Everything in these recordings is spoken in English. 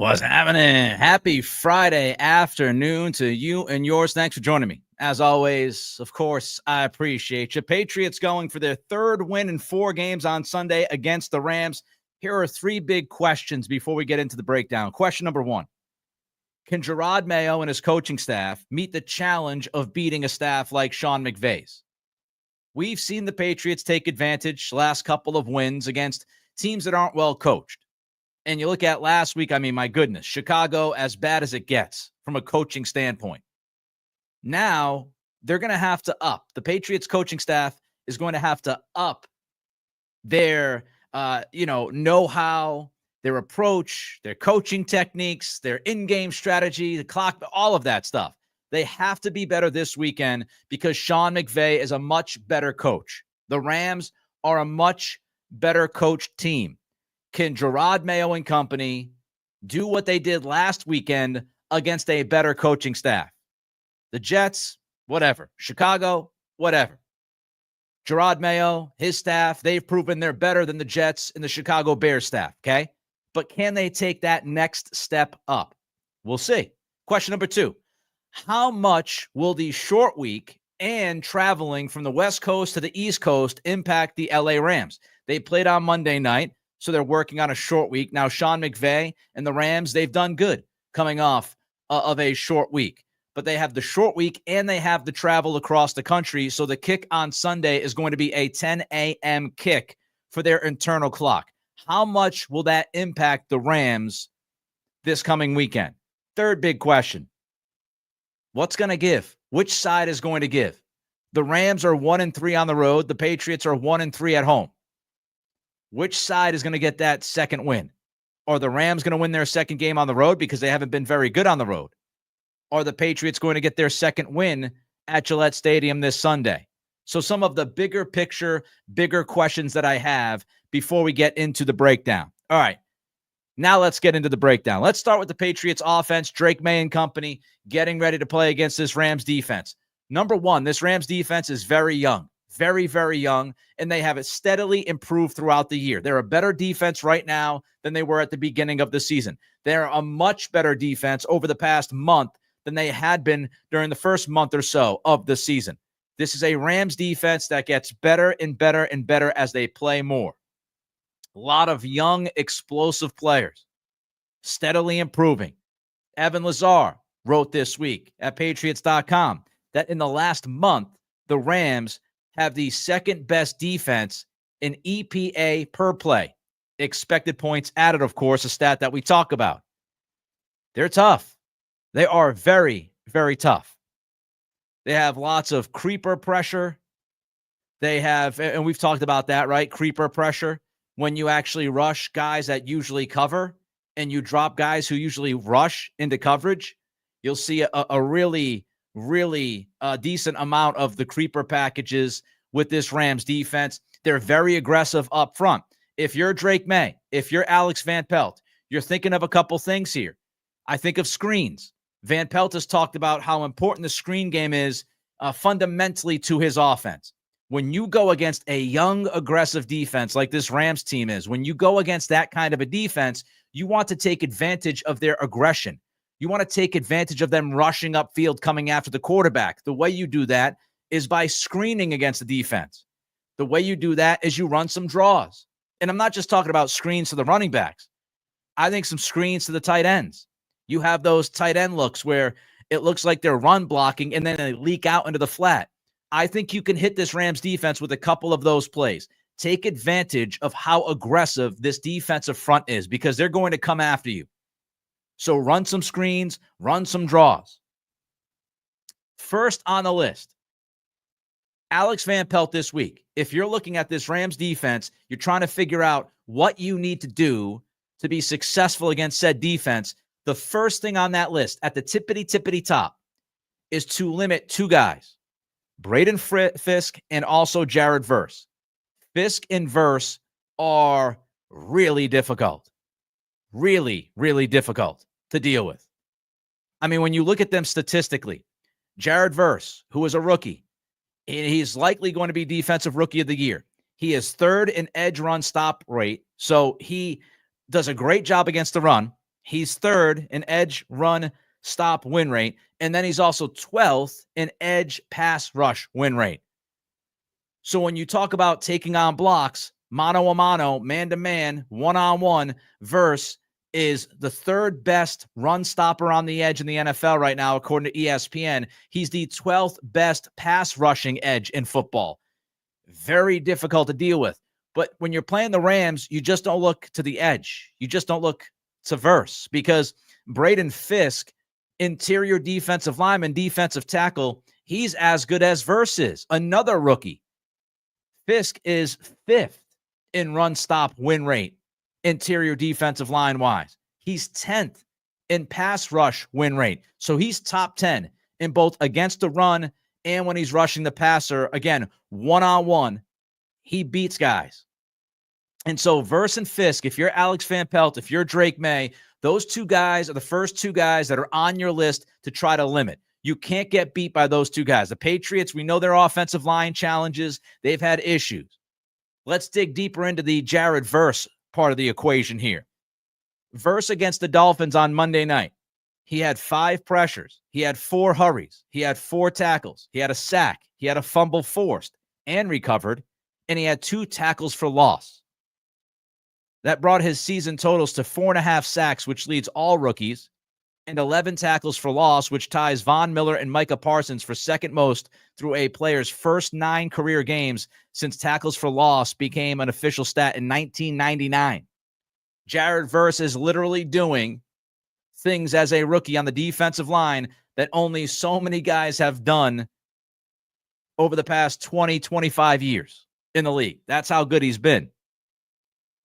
What's happening? Happy Friday afternoon to you and yours. Thanks for joining me. As always, of course, I appreciate you. Patriots going for their third win in 4 games on Sunday against the Rams. Here are 3 big questions before we get into the breakdown. Question number 1. Can Gerard Mayo and his coaching staff meet the challenge of beating a staff like Sean McVay's? We've seen the Patriots take advantage last couple of wins against teams that aren't well coached. And you look at last week, I mean, my goodness, Chicago, as bad as it gets from a coaching standpoint. Now, they're going to have to up. The Patriots coaching staff is going to have to up their, know-how, their approach, their coaching techniques, their in-game strategy, the clock, all of that stuff. They have to be better this weekend because Sean McVay is a much better coach. The Rams are a much better coached team. Can Gerard Mayo and company do what they did last weekend against a better coaching staff? The Jets, whatever. Chicago, whatever. Gerard Mayo, his staff, they've proven they're better than the Jets and the Chicago Bears staff, okay? But can they take that next step up? We'll see. Question number 2. How much will the short week and traveling from the West Coast to the East Coast impact the LA Rams? They played on Monday night, so they're working on a short week. Now, Sean McVay and the Rams, they've done good coming off of a short week. But they have the short week and they have the travel across the country. So the kick on Sunday is going to be a 10 a.m. kick for their internal clock. How much will that impact the Rams this coming weekend? Third big question. What's going to give? Which side is going to give? The Rams are 1-3 on the road. The Patriots are 1-3 at home. Which side is going to get that second win? Are the Rams going to win their second game on the road because they haven't been very good on the road? Are the Patriots going to get their second win at Gillette Stadium this Sunday? So some of the bigger picture, bigger questions that I have before we get into the breakdown. All right, now let's get into the breakdown. Let's start with the Patriots offense, Drake Maye and company getting ready to play against this Rams defense. Number 1, this Rams defense is very young. Very, very young, and they have it steadily improved throughout the year. They're a better defense right now than they were at the beginning of the season. They're a much better defense over the past month than they had been during the first month or so of the season. This is a Rams defense that gets better and better and better as they play more. A lot of young, explosive players, steadily improving. Evan Lazar wrote this week at Patriots.com that in the last month, the Rams have the second best defense in EPA per play. Expected points added, of course, a stat that we talk about. They're tough. They are very, very tough. They have lots of creeper pressure. They have, and we've talked about that, right? Creeper pressure. When you actually rush guys that usually cover and you drop guys who usually rush into coverage, you'll see a really decent amount of the creeper packages with this Rams defense. They're very aggressive up front. If you're Drake Maye, if you're Alex Van Pelt, you're thinking of a couple things here. I think of screens. Van Pelt has talked about how important the screen game is fundamentally to his offense. When you go against a young, aggressive defense like this Rams team is, when you go against that kind of a defense, you want to take advantage of their aggression. You want to take advantage of them rushing upfield, coming after the quarterback. The way you do that is by screening against the defense. The way you do that is you run some draws. And I'm not just talking about screens to the running backs. I think some screens to the tight ends. You have those tight end looks where it looks like they're run blocking and then they leak out into the flat. I think you can hit this Rams defense with a couple of those plays. Take advantage of how aggressive this defensive front is because they're going to come after you. So run some screens, run some draws. First on the list, Alex Van Pelt this week. If you're looking at this Rams defense, you're trying to figure out what you need to do to be successful against said defense. The first thing on that list at the tippity top is to limit 2 guys, Braden Fisk and also Jared Verse. Fisk and Verse are really difficult. Really, really difficult to deal with. I mean, when you look at them statistically, Jared Verse, who is a rookie, he's likely going to be Defensive Rookie of the Year. He is third in edge run stop rate, so he does a great job against the run. He's third in edge, run, stop, win rate. And then he's also 12th in edge, pass, rush, win rate. So when you talk about taking on blocks, mano a mano, man-to-man, one-on-one, verse is the third best run stopper on the edge in the NFL right now, according to ESPN. He's the 12th best pass rushing edge in football. Very difficult to deal with. But when you're playing the Rams, you just don't look to the edge. You just don't look to verse, because Braden Fisk, interior defensive lineman, defensive tackle, he's as good as Verse is, another rookie. Fisk is 5th in run stop win rate, interior defensive line wise. He's 10th in pass rush win rate. So he's top 10 in both against the run and when he's rushing the passer. Again, one-on-one, he beats guys. And so Verse and Fisk, if you're Alex Van Pelt, if you're Drake Maye, those two guys are the first two guys that are on your list to try to limit. You can't get beat by those two guys. The Patriots, we know their offensive line challenges. They've had issues. Let's dig deeper into the Jared Verse part of the equation here. Verse against the Dolphins on Monday night. He had 5 pressures. He had 4 hurries. He had 4 tackles. He had a sack. He had a fumble forced and recovered. And he had 2 tackles for loss. That brought his season totals to 4.5 sacks, which leads all rookies, and 11 tackles for loss, which ties Von Miller and Micah Parsons for second most through a player's first 9 career games since tackles for loss became an official stat in 1999. Jared Verse is literally doing things as a rookie on the defensive line that only so many guys have done over the past 20, 25 years in the league. That's how good he's been.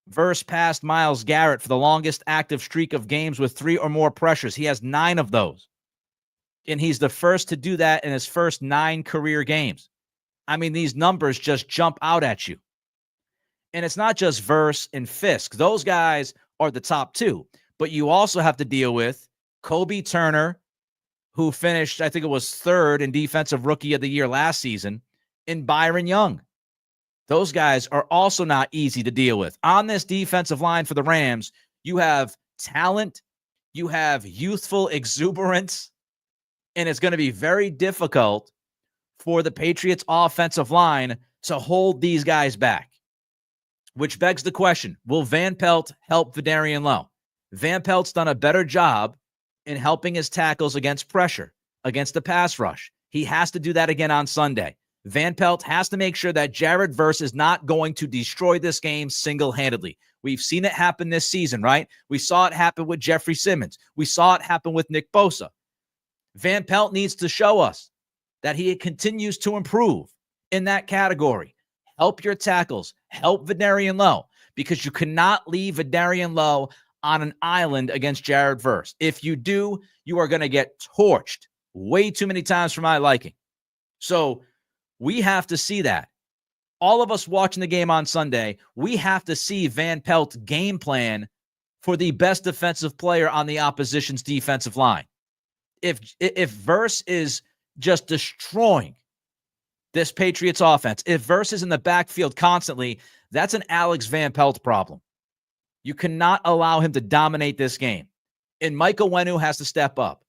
Verse passed Myles Garrett for the longest active streak of games with 3 or more pressures. He has 9 of those. And he's the first to do that in his first 9 career games. I mean, these numbers just jump out at you. And it's not just Verse and Fisk. Those guys are the top 2. But you also have to deal with Kobe Turner, who finished, I think it was 3rd in Defensive Rookie of the Year last season, and Byron Young. Those guys are also not easy to deal with. On this defensive line for the Rams, you have talent, you have youthful exuberance, and it's going to be very difficult for the Patriots offensive line to hold these guys back. Which begs the question, will Van Pelt help Vidarian Lowe? Van Pelt's done a better job in helping his tackles against pressure, against the pass rush. He has to do that again on Sunday. Van Pelt has to make sure that Jared Verse is not going to destroy this game single-handedly. We've seen it happen this season, right? We saw it happen with Jeffrey Simmons. We saw it happen with Nick Bosa. Van Pelt needs to show us that he continues to improve in that category. Help your tackles. Help Vidarian Lowe, because you cannot leave Vidarian Lowe on an island against Jared Verse. If you do, you are going to get torched way too many times for my liking. So we have to see that. All of us watching the game on Sunday, we have to see Van Pelt's game plan for the best defensive player on the opposition's defensive line. If Verse is just destroying this Patriots offense, if Verse is in the backfield constantly, that's an Alex Van Pelt problem. You cannot allow him to dominate this game. And Mike Onwenu has to step up.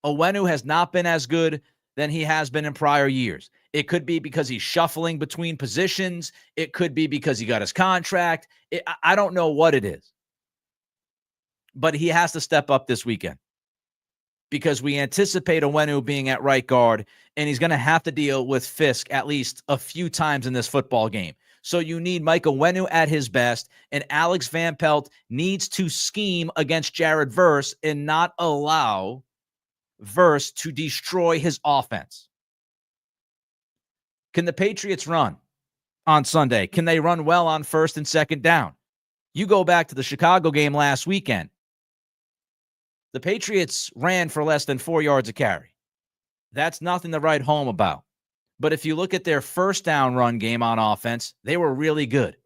Onwenu has not been as good than he has been in prior years. It could be because he's shuffling between positions. It could be because he got his contract. I don't know what it is. But he has to step up this weekend, because we anticipate Onwenu being at right guard, and he's going to have to deal with Fisk at least a few times in this football game. So you need Mike Onwenu at his best, and Alex Van Pelt needs to scheme against Jared Verse and not allow Verse to destroy his offense. Can the Patriots run on Sunday? Can they run well on first and second down? You go back to the Chicago game last weekend. The Patriots ran for less than 4 yards a carry. That's nothing to write home about. But if you look at their first down run game on offense, they were really good.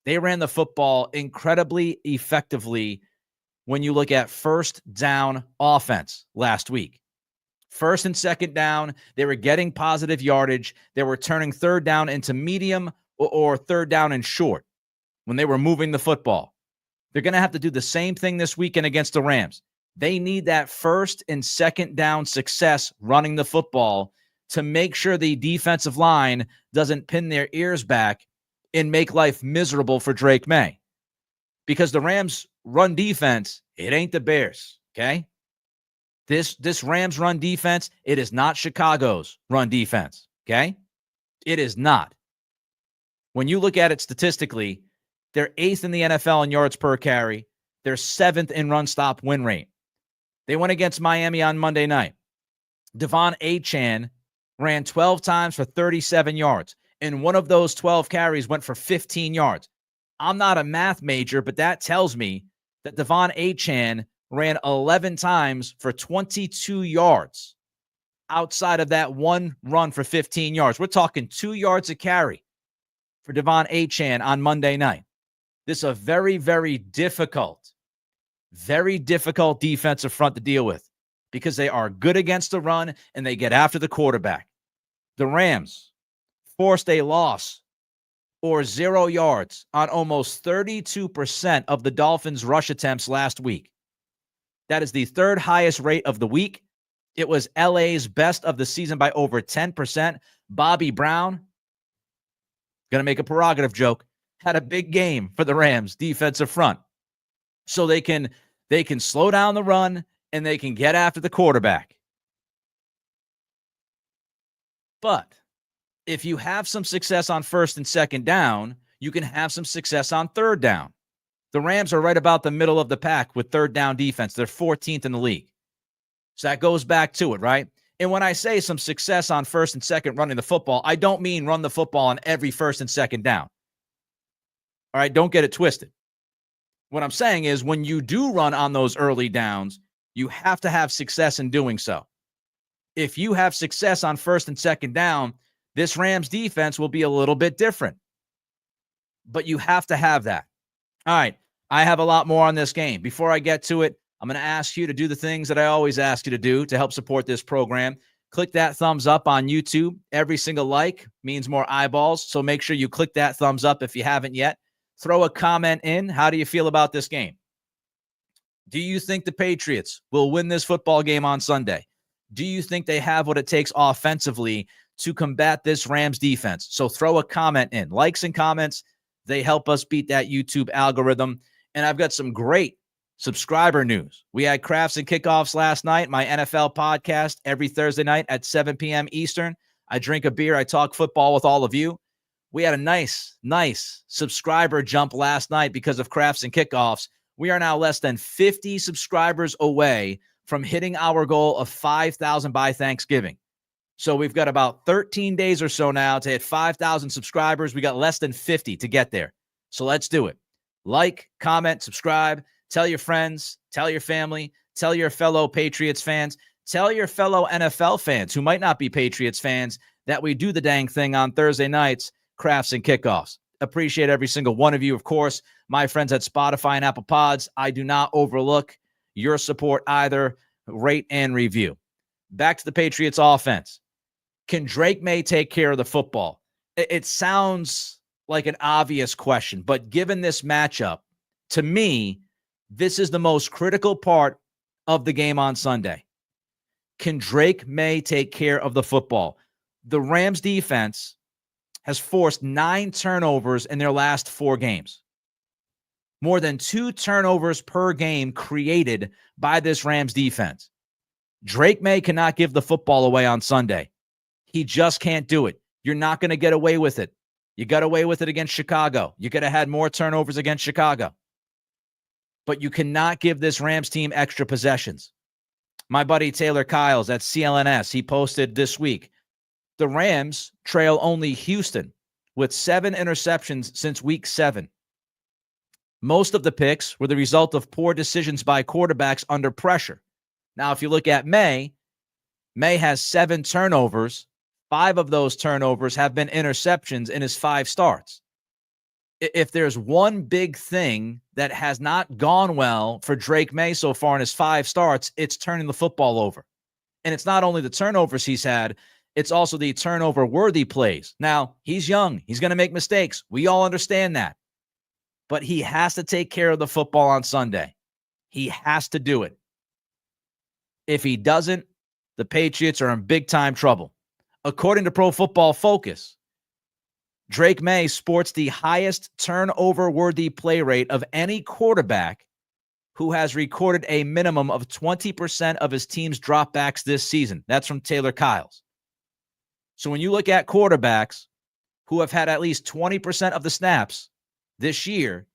They ran the football incredibly effectively when you look at first down offense last week. First and second down, they were getting positive yardage. They were turning third down into medium or third down and short when they were moving the football. They're going to have to do the same thing this weekend against the Rams. They need that first and second down success running the football to make sure the defensive line doesn't pin their ears back and make life miserable for Drake Maye. Because the Rams run defense, it ain't the Bears, okay? This Rams run defense, it is not Chicago's run defense, okay? It is not. When you look at it statistically, they're 8th in the NFL in yards per carry. They're 7th in run stop win rate. They went against Miami on Monday night. Devon Achane ran 12 times for 37 yards, and one of those 12 carries went for 15 yards. I'm not a math major, but that tells me that Devon Achane ran 11 times for 22 yards outside of that one run for 15 yards. We're talking 2 yards a carry for Devon Achane on Monday night. This is a very, very difficult defensive front to deal with because they are good against the run and they get after the quarterback. The Rams forced a loss or 0 yards on almost 32% of the Dolphins' rush attempts last week. That is the third highest rate of the week. It was LA's best of the season by over 10%. Bobby Brown, going to make a prerogative joke, had a big game for the Rams defensive front. So they can slow down the run and they can get after the quarterback. But if you have some success on first and second down, you can have some success on third down. The Rams are right about the middle of the pack with third down defense. They're 14th in the league. So that goes back to it, right? And when I say some success on first and second running the football, I don't mean run the football on every first and second down. All right, don't get it twisted. What I'm saying is when you do run on those early downs, you have to have success in doing so. If you have success on first and second down, this Rams defense will be a little bit different. But you have to have that. All right, I have a lot more on this game. Before I get to it, I'm going to ask you to do the things that I always ask you to do to help support this program. Click that thumbs up on YouTube. Every single like means more eyeballs, so make sure you click that thumbs up if you haven't yet. Throw a comment in. How do you feel about this game? Do you think the Patriots will win this football game on Sunday? Do you think they have what it takes offensively to combat this Rams defense? So throw a comment in. Likes and comments, they help us beat that YouTube algorithm. And I've got some great subscriber news. We had Crafts and Kickoffs last night, my NFL podcast every Thursday night at 7 p.m. Eastern. I drink a beer. I talk football with all of you. We had a nice subscriber jump last night because of Crafts and Kickoffs. We are now less than 50 subscribers away from hitting our goal of 5,000 by Thanksgiving. So we've got about 13 days or so now to hit 5,000 subscribers. We got less than 50 to get there. So let's do it. Like, comment, subscribe, tell your friends, tell your family, tell your fellow Patriots fans, tell your fellow NFL fans who might not be Patriots fans that we do the dang thing on Thursday nights, Crafts and Kickoffs. Appreciate every single one of you. Of course, my friends at Spotify and Apple Pods, I do not overlook your support either. Rate and review. Back to the Patriots offense. Can Drake Maye take care of the football? It sounds like an obvious question, but given this matchup, to me, this is the most critical part of the game on Sunday. Can Drake Maye take care of the football? The Rams defense has forced 9 turnovers in their last 4 games. More than 2 turnovers per game created by this Rams defense. Drake Maye cannot give the football away on Sunday. He just can't do it. You're not going to get away with it. You got away with it against Chicago. You could have had more turnovers against Chicago. But you cannot give this Rams team extra possessions. My buddy Taylor Kyles at CLNS, he posted this week, the Rams trail only Houston with 7 interceptions since week 7. Most of the picks were the result of poor decisions by quarterbacks under pressure. Now, if you look at Maye has 7 turnovers. 5 of those turnovers have been interceptions in his 5 starts. If there's one big thing that has not gone well for Drake Maye so far in his 5 starts, it's turning the football over. And it's not only the turnovers he's had, it's also the turnover-worthy plays. Now, he's young. He's going to make mistakes. We all understand that. but he has to take care of the football on Sunday. He has to do it. If he doesn't, the Patriots are in big-time trouble. According to Pro Football Focus, Drake Maye sports the highest turnover-worthy play rate of any quarterback who has recorded a minimum of 20% of his team's dropbacks this season. That's from Taylor Kyles. So when you look at quarterbacks who have had at least 20% of the snaps this year,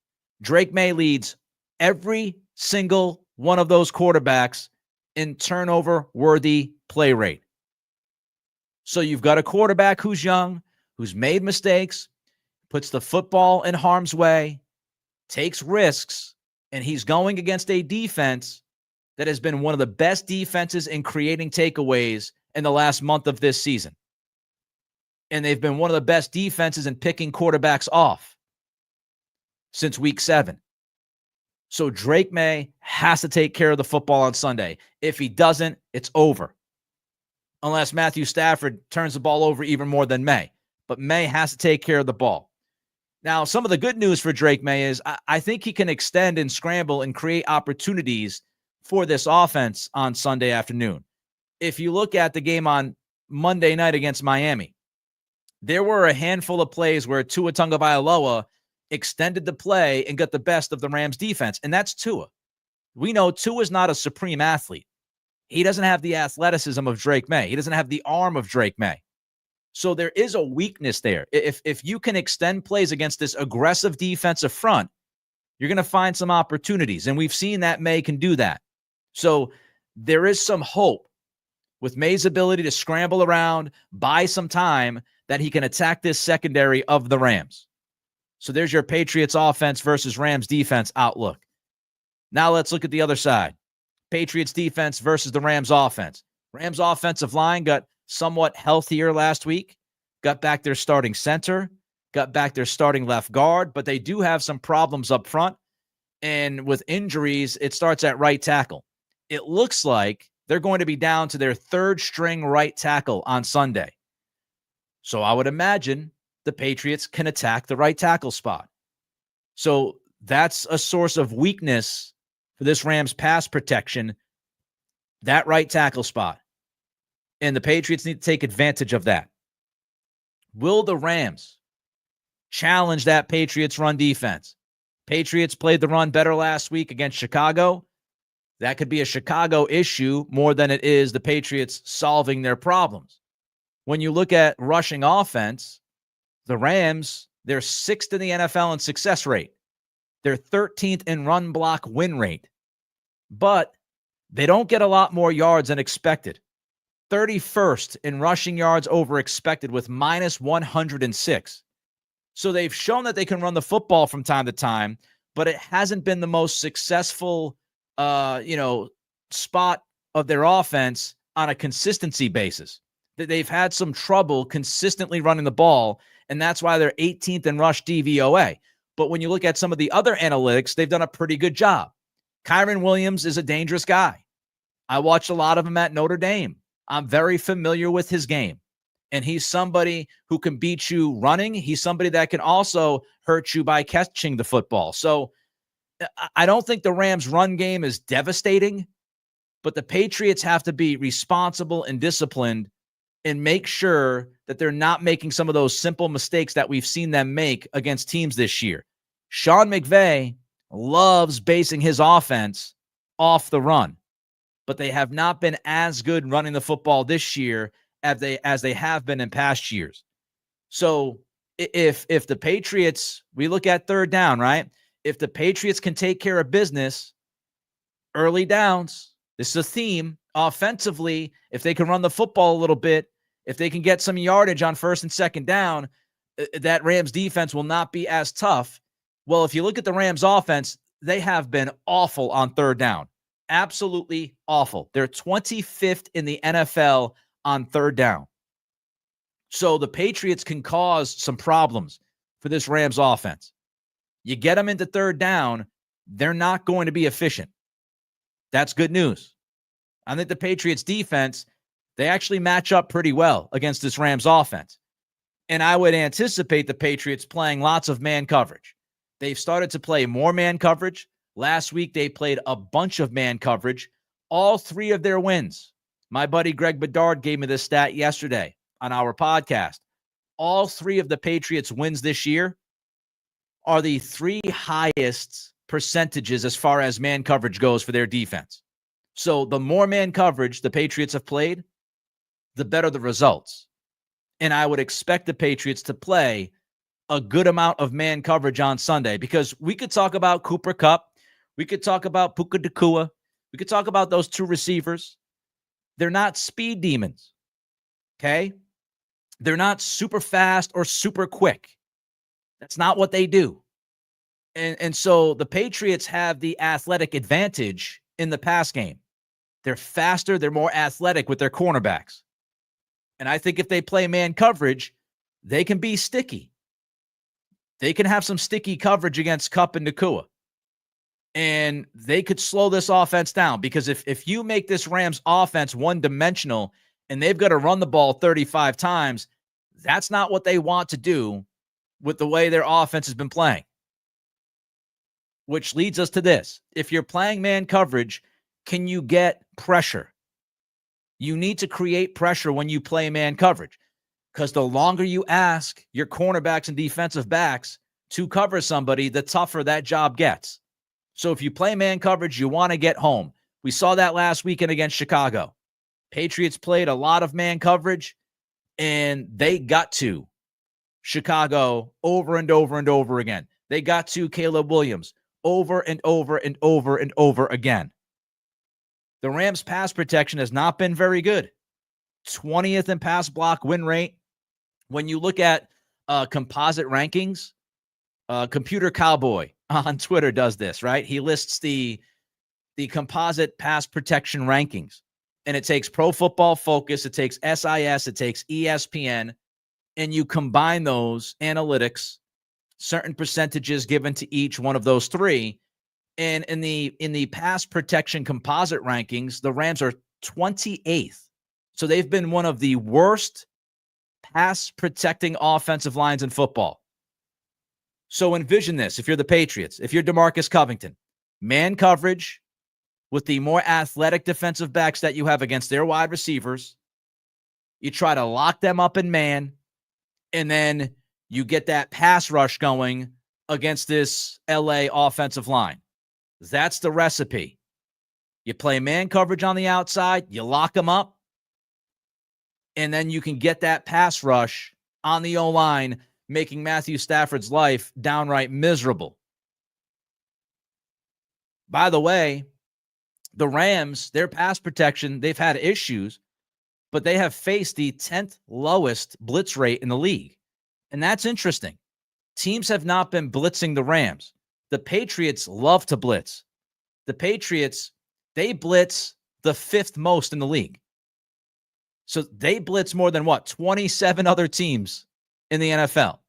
Drake Maye leads every single one of those quarterbacks in turnover-worthy play rate. So you've got a quarterback who's young, who's made mistakes, puts the football in harm's way, takes risks, and he's going against a defense that has been one of the best defenses in creating takeaways in the last month of this season. And they've been one of the best defenses in picking quarterbacks off since week 7. So Drake Maye has to take care of the football on Sunday. If he doesn't, it's over. Unless Matthew Stafford turns the ball over even more than Maye. But Maye has to take care of the ball. Now, some of the good news for Drake Maye is I think he can extend and scramble and create opportunities for this offense on Sunday afternoon. If you look at the game on Monday night against Miami, there were a handful of plays where Tua Tagovailoa extended the play and got the best of the Rams defense, and that's Tua. We know Tua is not a supreme athlete. He doesn't have the athleticism of Drake Maye. He doesn't have the arm of Drake Maye. So there is a weakness there. If you can extend plays against this aggressive defensive front, you're going to find some opportunities, and we've seen that Maye can do that. So there is some hope with Maye's ability to scramble around, buy some time, that he can attack this secondary of the Rams. So there's your Patriots offense versus Rams defense outlook. Now let's look at the other side. Patriots defense versus the Rams offense. Rams offensive line got somewhat healthier last week, got back their starting center, got back their starting left guard, but they do have some problems up front. And with injuries, it starts at right tackle. It looks like they're going to be down to their third string right tackle on Sunday. So I would imagine the Patriots can attack the right tackle spot. So that's a source of weakness for this Rams pass protection, that right tackle spot. And the Patriots need to take advantage of that. Will the Rams challenge that Patriots run defense? Patriots played the run better last week against Chicago. That could be a Chicago issue more than it is the Patriots solving their problems. When you look at rushing offense, the Rams, they're 6th in the NFL in success rate. They're 13th in run block win rate. But they don't get a lot more yards than expected. 31st in rushing yards over expected with minus 106. So they've shown that they can run the football from time to time, but it hasn't been the most successful spot of their offense on a consistency basis. They've had some trouble consistently running the ball, and that's why they're 18th in rush DVOA. But when you look at some of the other analytics, they've done a pretty good job. Kyren Williams is a dangerous guy. I watched a lot of him at Notre Dame. I'm very familiar with his game. And he's somebody who can beat you running. He's somebody that can also hurt you by catching the football. So I don't think the Rams' run game is devastating, but the Patriots have to be responsible and disciplined and make sure that they're not making some of those simple mistakes that we've seen them make against teams this year. Sean McVay loves basing his offense off the run, but they have not been as good running the football this year as they have been in past years. So if the Patriots, we look at third down, right? If the Patriots can take care of business, early downs, this is a theme offensively, if they can run the football a little bit, if they can get some yardage on first and second down, that Rams defense will not be as tough. Well, if you look at the Rams offense, they have been awful on third down. Absolutely awful. They're 25th in the NFL on third down. So the Patriots can cause some problems for this Rams offense. You get them into third down, they're not going to be efficient. That's good news. I think the Patriots defense, they actually match up pretty well against this Rams offense. And I would anticipate the Patriots playing lots of man coverage. They've started to play more man coverage. Last week, they played a bunch of man coverage. All three of their wins. My buddy Greg Bedard gave me this stat yesterday on our podcast. All three of the Patriots' wins this year are the three highest percentages as far as man coverage goes for their defense. So the more man coverage the Patriots have played, the better the results. And I would expect the Patriots to play a good amount of man coverage on Sunday, because we could talk about Cooper Kupp. We could talk about Puka Nacua. We could talk about those two receivers. They're not speed demons, okay? They're not super fast or super quick. That's not what they do. And so the Patriots have the athletic advantage in the pass game. They're faster. They're more athletic with their cornerbacks. And I think if they play man coverage, they can be sticky. They can have some sticky coverage against Kupp and Nacua. And they could slow this offense down, because if you make this Rams offense one-dimensional and they've got to run the ball 35 times, that's not what they want to do with the way their offense has been playing. Which leads us to this. If you're playing man coverage, can you get pressure? You need to create pressure when you play man coverage, because the longer you ask your cornerbacks and defensive backs to cover somebody, the tougher that job gets. So if you play man coverage, you want to get home. We saw that last weekend against Chicago. Patriots played a lot of man coverage, and they got to Chicago over and over and over again. They got to Caleb Williams over and over and over and over again. The Rams' pass protection has not been very good. 20th in pass block win rate. When you look at composite rankings, Computer Cowboy on Twitter does this, right? He lists the composite pass protection rankings, and it takes Pro Football Focus, it takes SIS, it takes ESPN, and you combine those analytics, certain percentages given to each one of those three. And in the pass protection composite rankings, the Rams are 28th. So they've been one of the worst pass protecting offensive lines in football. So envision this. If you're the Patriots, if you're DeMarcus Covington, man coverage with the more athletic defensive backs that you have against their wide receivers, you try to lock them up in man, and then you get that pass rush going against this LA offensive line. That's the recipe. You play man coverage on the outside, you lock them up, and then you can get that pass rush on the O-line, making Matthew Stafford's life downright miserable. By the way, the Rams, their pass protection, they've had issues, but they have faced the 10th lowest blitz rate in the league. And that's interesting. Teams have not been blitzing the Rams. The Patriots love to blitz. The Patriots, they blitz the 5th most in the league. So they blitz more than 27 other teams in the NFL.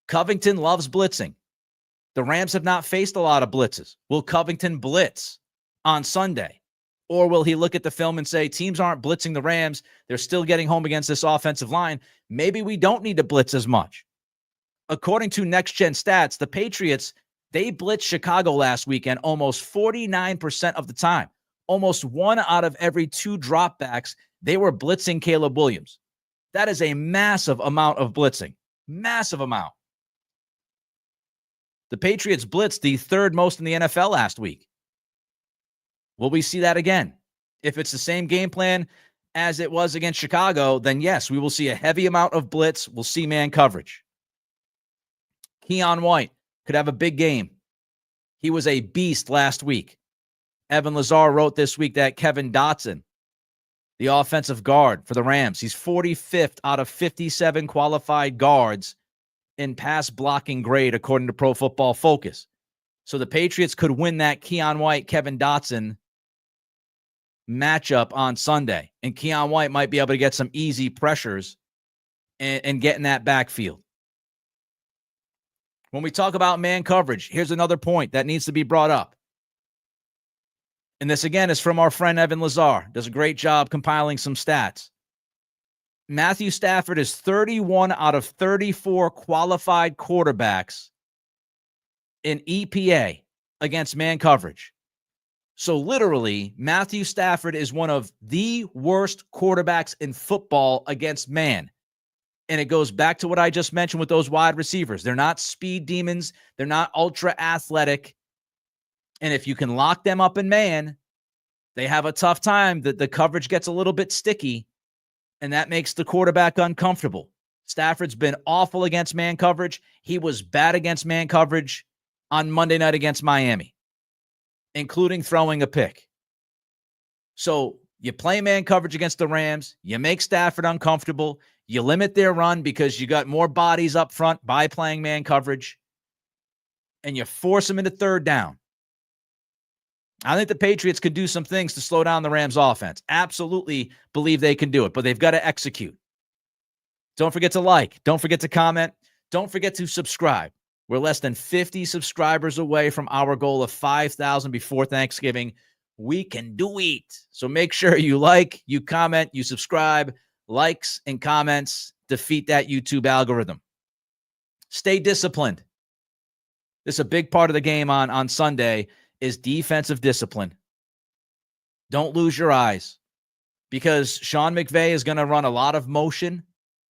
Covington loves blitzing. The Rams have not faced a lot of blitzes. Will Covington blitz on Sunday? Or will he look at the film and say, teams aren't blitzing the Rams, they're still getting home against this offensive line, maybe we don't need to blitz as much? According to Next Gen Stats, the Patriots, they blitzed Chicago last weekend almost 49% of the time. Almost 1 out of every 2 dropbacks, they were blitzing Caleb Williams. That is a massive amount of blitzing. Massive amount. The Patriots blitzed the 3rd most in the NFL last week. Will we see that again? If it's the same game plan as it was against Chicago, then yes, we will see a heavy amount of blitz. We'll see man coverage. Keon White could have a big game. He was a beast last week. Evan Lazar wrote this week that Kevin Dotson, the offensive guard for the Rams, he's 45th out of 57 qualified guards in pass blocking grade, according to Pro Football Focus. So the Patriots could win that Keon White, Kevin Dotson matchup on Sunday. And Keon White might be able to get some easy pressures and get in that backfield. When we talk about man coverage, here's another point that needs to be brought up. And this, again, is from our friend Evan Lazar. Does a great job compiling some stats. Matthew Stafford is 31 out of 34 qualified quarterbacks in EPA against man coverage. So literally, Matthew Stafford is one of the worst quarterbacks in football against man. And it goes back to what I just mentioned with those wide receivers. They're not speed demons. They're not ultra athletic. And if you can lock them up in man, they have a tough time. The coverage gets a little bit sticky, and that makes the quarterback uncomfortable. Stafford's been awful against man coverage. He was bad against man coverage on Monday night against Miami, including throwing a pick. So you play man coverage against the Rams. You make Stafford uncomfortable. You limit their run because you got more bodies up front by playing man coverage. And you force them into third down. I think the Patriots could do some things to slow down the Rams offense. Absolutely believe they can do it, but they've got to execute. Don't forget to like. Don't forget to comment. Don't forget to subscribe. We're less than 50 subscribers away from our goal of 5,000 before Thanksgiving. We can do it. So make sure you like, you comment, you subscribe. Likes and comments defeat that YouTube algorithm. Stay disciplined. This is a big part of the game on Sunday is defensive discipline. Don't lose your eyes because Sean McVay is going to run a lot of motion.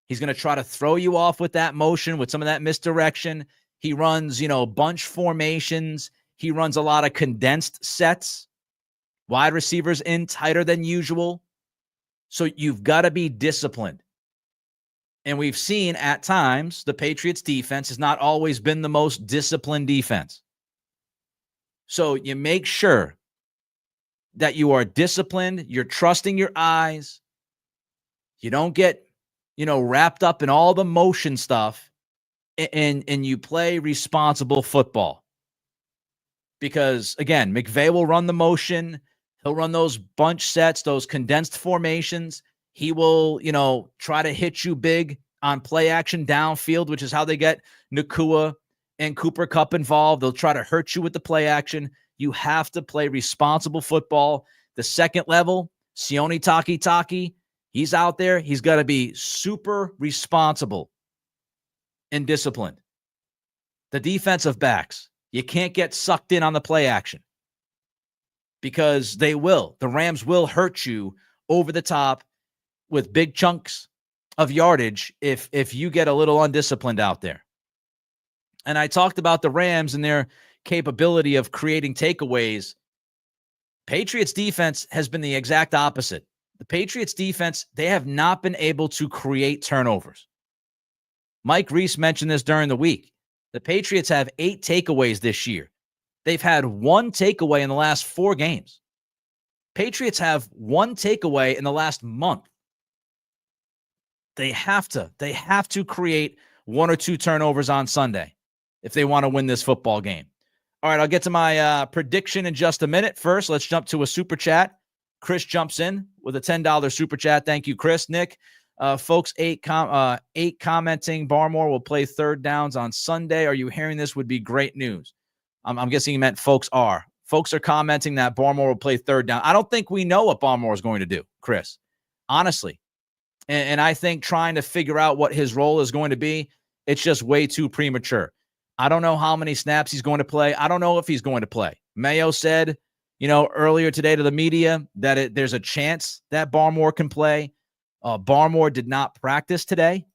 He's going to try to throw you off with that motion, with some of that misdirection. He runs, bunch formations. He runs a lot of condensed sets. Wide receivers in tighter than usual. So you've got to be disciplined. And we've seen at times the Patriots defense has not always been the most disciplined defense. So you make sure that you are disciplined. You're trusting your eyes. You don't get, wrapped up in all the motion stuff and you play responsible football. Because again, McVay will run the motion. He'll run those bunch sets, those condensed formations. He will, try to hit you big on play action downfield, which is how they get Nakua and Cooper Kupp involved. They'll try to hurt you with the play action. You have to play responsible football. The second level, Sione Takitaki, he's out there. He's got to be super responsible and disciplined. The defensive backs, you can't get sucked in on the play action. Because they will. The Rams will hurt you over the top with big chunks of yardage if you get a little undisciplined out there. And I talked about the Rams and their capability of creating takeaways. Patriots defense has been the exact opposite. The Patriots defense, they have not been able to create turnovers. Mike Reese mentioned this during the week. The Patriots have 8 takeaways this year. They've had 1 takeaway in the last 4 games. Patriots have 1 takeaway in the last month. They have to create 1 or 2 turnovers on Sunday if they want to win this football game. All right, I'll get to my prediction in just a minute. First, let's jump to a super chat. Chris jumps in with a $10 super chat. Thank you, Chris. Nick, folks, 8 commenting. Barmore will play third downs on Sunday. Are you hearing this? Would be great news. I'm guessing he meant folks are. Folks are commenting that Barmore will play third down. I don't think we know what Barmore is going to do, Chris, honestly. And I think trying to figure out what his role is going to be, it's just way too premature. I don't know how many snaps he's going to play. I don't know if he's going to play. Mayo said, earlier today to the media that there's a chance that Barmore can play. Barmore did not practice today,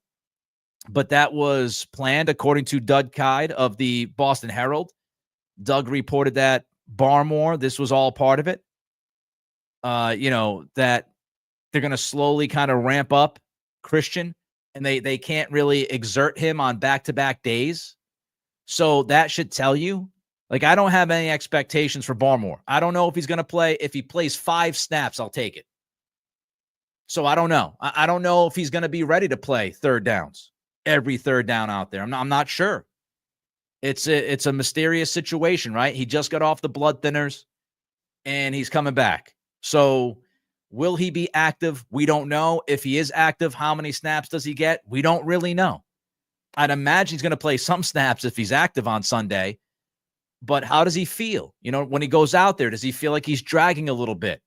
but that was planned according to Doug Kide of the Boston Herald. Doug reported that Barmore, this was all part of it. That they're going to slowly kind of ramp up Christian, and they can't really exert him on back-to-back days. So that should tell you, I don't have any expectations for Barmore. I don't know if he's going to play. If he plays 5 snaps, I'll take it. So I don't know. I don't know if he's going to be ready to play third downs, every third down out there. I'm not sure. It's a mysterious situation, right? He just got off the blood thinners, and he's coming back. So will he be active? We don't know. If he is active, how many snaps does he get? We don't really know. I'd imagine he's going to play some snaps if he's active on Sunday. But how does he feel? When he goes out there, does he feel like he's dragging a little bit?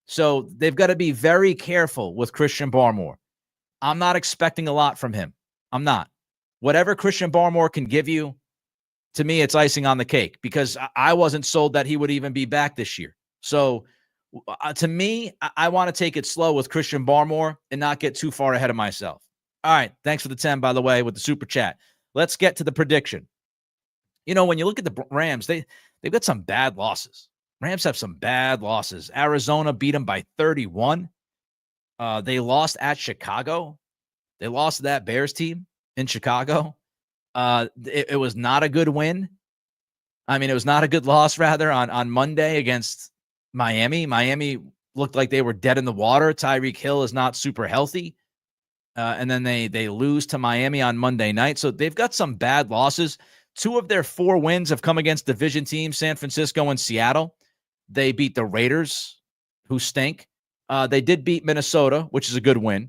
So they've got to be very careful with Christian Barmore. I'm not expecting a lot from him. I'm not. Whatever Christian Barmore can give you, to me, it's icing on the cake because I wasn't sold that he would even be back this year. So to me, I want to take it slow with Christian Barmore and not get too far ahead of myself. All right. Thanks for the 10, by the way, with the super chat. Let's get to the prediction. When you look at the Rams, they've got some bad losses. Rams have some bad losses. Arizona beat them by 31. They lost at Chicago. They lost to that Bears team in Chicago. It was not a good win. I mean, it was not a good loss, rather, on Monday against Miami. Miami looked like they were dead in the water. Tyreek Hill is not super healthy. And then they lose to Miami on Monday night. So they've got some bad losses. 2 of their 4 wins have come against division teams, San Francisco and Seattle. They beat the Raiders, who stink. They did beat Minnesota, which is a good win.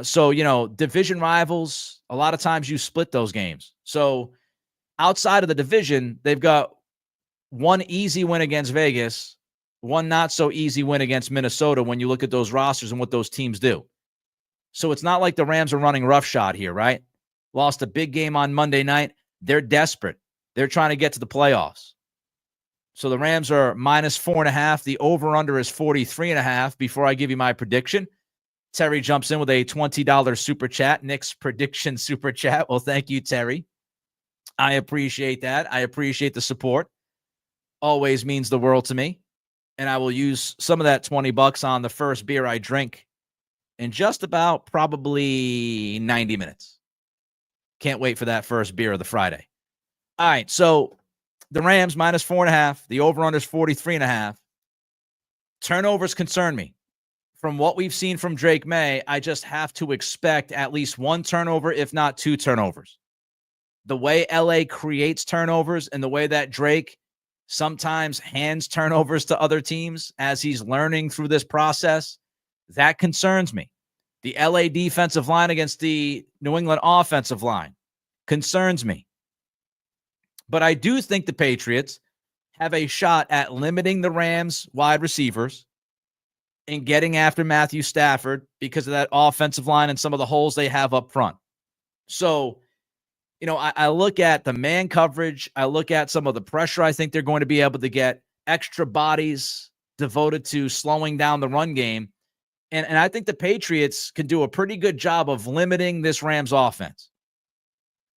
So, division rivals, a lot of times you split those games. So outside of the division, they've got 1 easy win against Vegas, 1 not so easy win against Minnesota when you look at those rosters and what those teams do. So it's not like the Rams are running roughshod here, right? Lost a big game on Monday night. They're desperate. They're trying to get to the playoffs. So the Rams are -4.5. The over-under is 43.5. Before I give you my prediction, Terry jumps in with a $20 super chat. Nick's prediction super chat. Well, thank you, Terry. I appreciate that. I appreciate the support. Always means the world to me. And I will use some of that $20 on the first beer I drink in just about probably 90 minutes. Can't wait for that first beer of the Friday. All right, so the Rams -4.5. The over-under is 43.5. Turnovers concern me. From what we've seen from Drake Maye, I just have to expect at least 1 turnover, if not 2 turnovers. The way LA creates turnovers and the way that Drake sometimes hands turnovers to other teams as he's learning through this process, that concerns me. The LA defensive line against the New England offensive line concerns me. But I do think the Patriots have a shot at limiting the Rams wide receivers and getting after Matthew Stafford because of that offensive line and some of the holes they have up front. So, I look at the man coverage. I look at some of the pressure I think they're going to be able to get, extra bodies devoted to slowing down the run game. And I think the Patriots can do a pretty good job of limiting this Rams offense.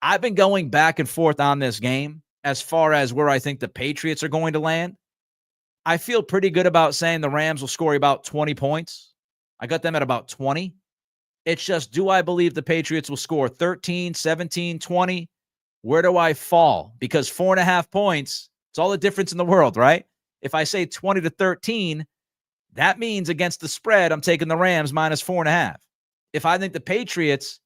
I've been going back and forth on this game as far as where I think the Patriots are going to land. I feel pretty good about saying the Rams will score about 20 points. I got them at about 20. It's just, do I believe the Patriots will score 13, 17, 20? Where do I fall? Because 4.5 points, it's all the difference in the world, right? If I say 20-13, that means against the spread, I'm taking the Rams -4.5. If I think the Patriots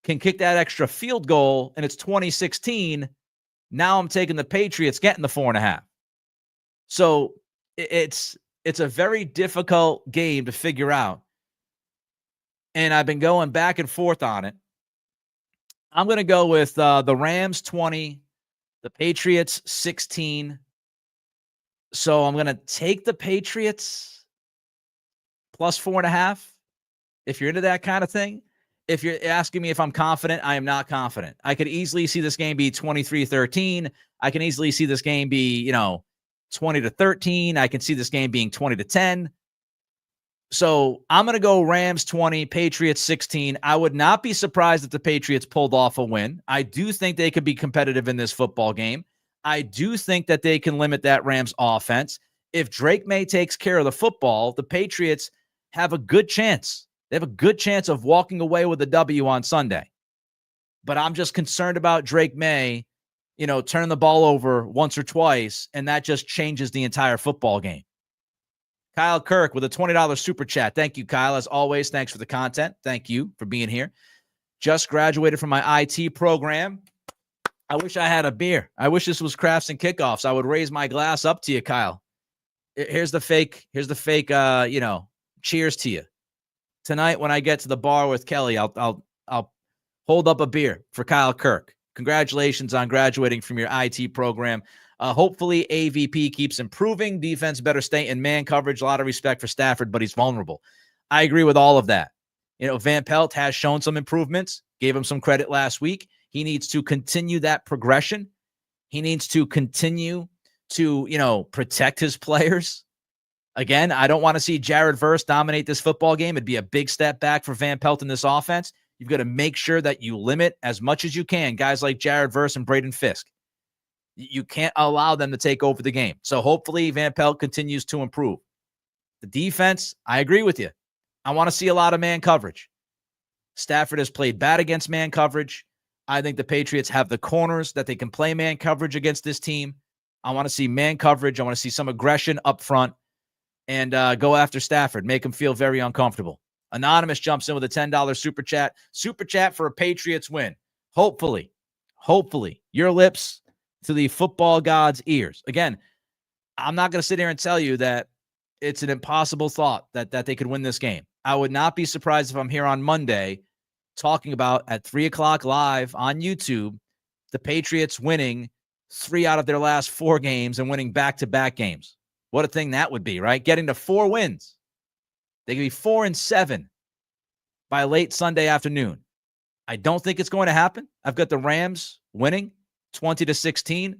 can kick that extra field goal and it's 20-16, now I'm taking the Patriots getting the 4.5. So it's a very difficult game to figure out. And I've been going back and forth on it. I'm going to go with the Rams 20, the Patriots 16. So I'm going to take the Patriots +4.5. If you're into that kind of thing. If you're asking me if I'm confident, I am not confident. I could easily see this game be 23-13. I can easily see this game be, 20-13. I can see this game being 20-10. So I'm going to go Rams 20, Patriots 16. I would not be surprised if the Patriots pulled off a win. I do think they could be competitive in this football game. I do think that they can limit that Rams offense. If Drake Maye takes care of the football, the Patriots have a good chance. They have a good chance of walking away with a W on Sunday. But I'm just concerned about Drake Maye, turning the ball over once or twice, and that just changes the entire football game. Kyle Kirk with a $20 super chat. Thank you, Kyle. As always, thanks for the content. Thank you for being here. Just graduated from my IT program. I wish I had a beer. I wish this was Crafts and Kickoffs. I would raise my glass up to you, Kyle. Here's the fake, cheers to you. Tonight when I get to the bar with Kelly, I'll hold up a beer for Kyle Kirk. Congratulations on graduating from your IT program. Hopefully AVP keeps improving. Defense better stay in man coverage. A lot of respect for Stafford, but he's vulnerable. I agree with all of that. Van Pelt has shown some improvements. Gave him some credit last week. He needs to continue that progression. He needs to continue to, protect his players. Again, I don't want to see Jared Verse dominate this football game. It'd be a big step back for Van Pelt in this offense. You've got to make sure that you limit as much as you can guys like Jared Verse and Braden Fisk. You can't allow them to take over the game. So hopefully Van Pelt continues to improve. The defense, I agree with you. I want to see a lot of man coverage. Stafford has played bad against man coverage. I think the Patriots have the corners that they can play man coverage against this team. I want to see man coverage. I want to see some aggression up front and go after Stafford, make him feel very uncomfortable. Anonymous jumps in with a $10 super chat. Super chat for a Patriots win. Hopefully, your lips to the football god's ears. Again, I'm not going to sit here and tell you that it's an impossible thought that they could win this game. I would not be surprised if I'm here on Monday talking about at 3 o'clock live on YouTube, the Patriots winning 3 out of their last 4 games and winning back-to-back games. What a thing that would be, right? Getting to 4 wins. They could be 4-7 by late Sunday afternoon. I don't think it's going to happen. I've got the Rams winning 20-16,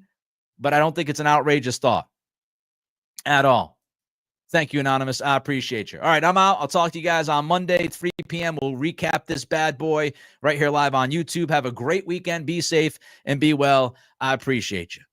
but I don't think it's an outrageous thought at all. Thank you, Anonymous. I appreciate you. All right, I'm out. I'll talk to you guys on Monday, 3 p.m. We'll recap this bad boy right here live on YouTube. Have a great weekend. Be safe and be well. I appreciate you.